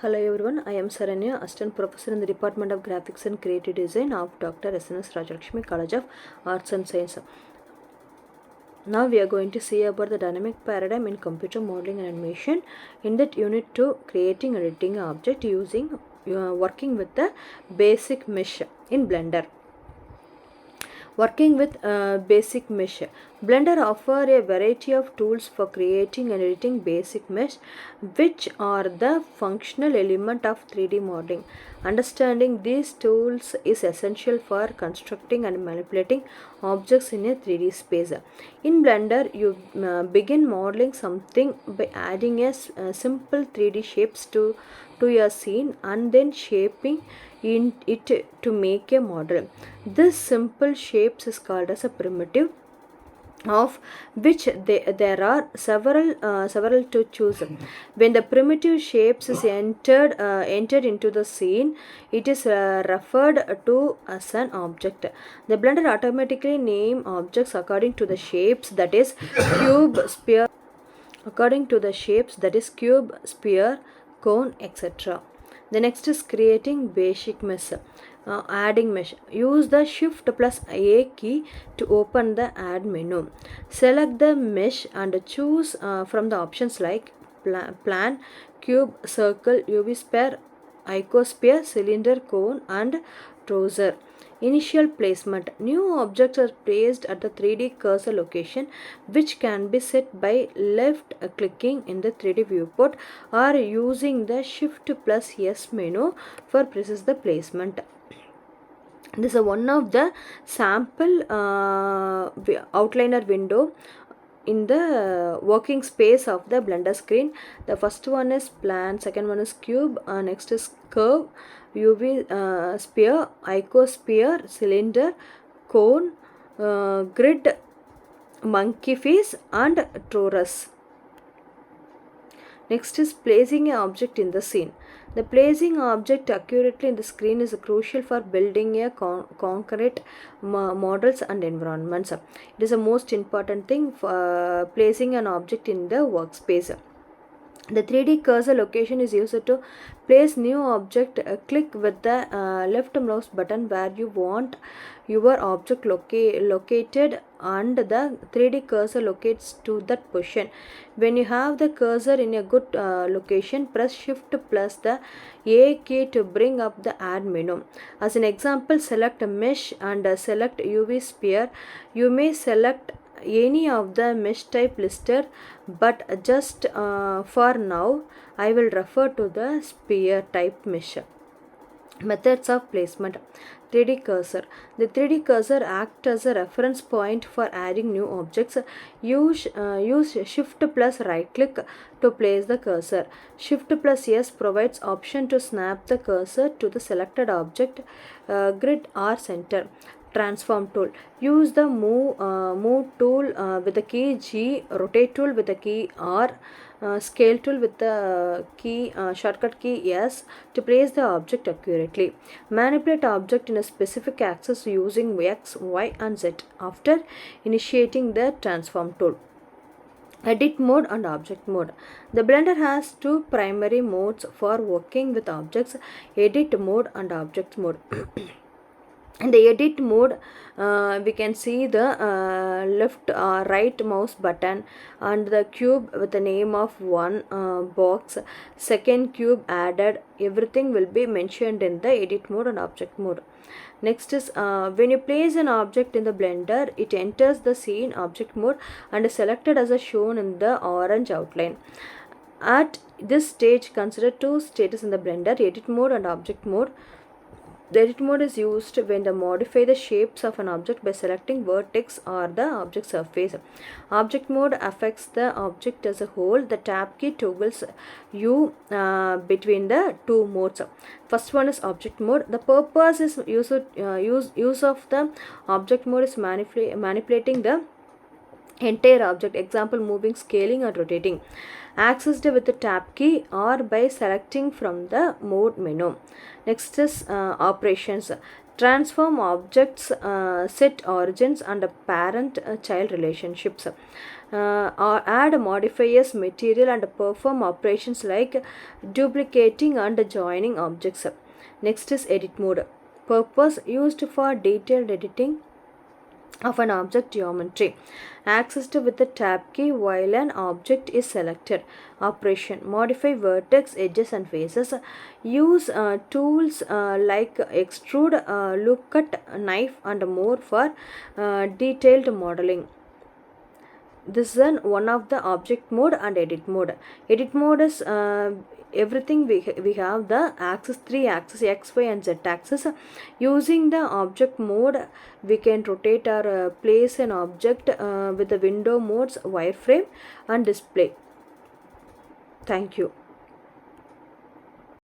Hello everyone, I am Saranya, Assistant Professor in the Department of Graphics and Creative Design of Dr. S.N.S. Rajalakshmi College of Arts and Science. Now we are going to see about the dynamic paradigm in computer modeling and animation. In that unit 2, creating and editing an object using working with the basic mesh in Blender. Working with basic mesh. Blender offers a variety of tools for creating and editing basic mesh, which are the functional element of 3D modeling. Understanding these tools is essential for constructing and manipulating objects in a 3D space. In Blender, you begin modeling something by adding a simple 3D shapes to your scene and then shaping in it to make a model. This simple shapes is called as a primitive, of which there are several to choose. When the primitive shapes is entered into the scene, it is referred to as an object. The Blender automatically name objects according to the shapes, that is cube, sphere, cone, etc. The next is creating basic mesh. Adding mesh. Use the Shift plus A key to open the add menu. Select the mesh and choose from the options like plan, cube, circle, UV sphere, icosphere, cylinder, cone, and trouser. Initial placement. New objects are placed at the 3D cursor location, which can be set by left clicking in the 3D viewport or using the Shift plus S menu for precise the placement. This is one of the sample outliner window in the working space of the Blender screen. The first one is plan, second one is cube, next is curve, UV sphere, icosphere, cylinder, cone, grid, monkey face, and torus. Next is placing an object in the scene. The placing object accurately in the screen is crucial for building a concrete models and environments. It is the most important thing for placing an object in the workspace. The 3D cursor location is used to place new object. Click with the left mouse button where you want your object located, and the 3D cursor locates to that position. When you have the cursor in a good location, press Shift plus the A key to bring up the add menu. As an example, select mesh and select UV sphere. You may select any of the mesh type listed, but just for now I will refer to the sphere type mesh. Methods of placement. 3D cursor. The 3D cursor acts as a reference point for adding new objects. Use Shift plus right click to place the cursor. Shift plus S provides option to snap the cursor to the selected object, grid or center. Transform tool. Use the move tool with the key G, rotate tool with the key R, scale tool with the key shortcut key S to place the object accurately. Manipulate object in a specific axis using X, Y, and Z after initiating the transform tool. Edit mode and object mode. The Blender has two primary modes for working with objects: edit mode and object mode. In the edit mode, we can see the left right mouse button and the cube with the name of one box, second cube added. Everything will be mentioned in the edit mode and object mode. Next is when you place an object in the Blender, it enters the scene object mode and is selected as shown in the orange outline. At this stage, consider two status in the Blender: edit mode and object mode. The edit mode is used when they modify the shapes of an object by selecting vertex or the object surface. Object mode affects the object as a whole. The tab key toggles you between the two modes. First one is object mode. The purpose is use of the object mode is manipulating the entire object. Example: moving, scaling, or rotating. Accessed with the tab key or by selecting from the mode menu. Next is operations. Transform objects, set origins and parent child relationships. or add modifiers, material, and perform operations like duplicating and joining objects. Next is edit mode. Purpose used for detailed editing of an object geometry, accessed with the tab key while an object is selected. Operation: modify vertex, edges, and faces. Use tools like extrude, loop cut, knife, and more for detailed modeling. This is one of the object mode and edit mode. Edit mode is everything we have the axis, three axis, x, y, and z axis. Using the object mode, we can rotate or place an object with the window modes, wireframe, and display. Thank you.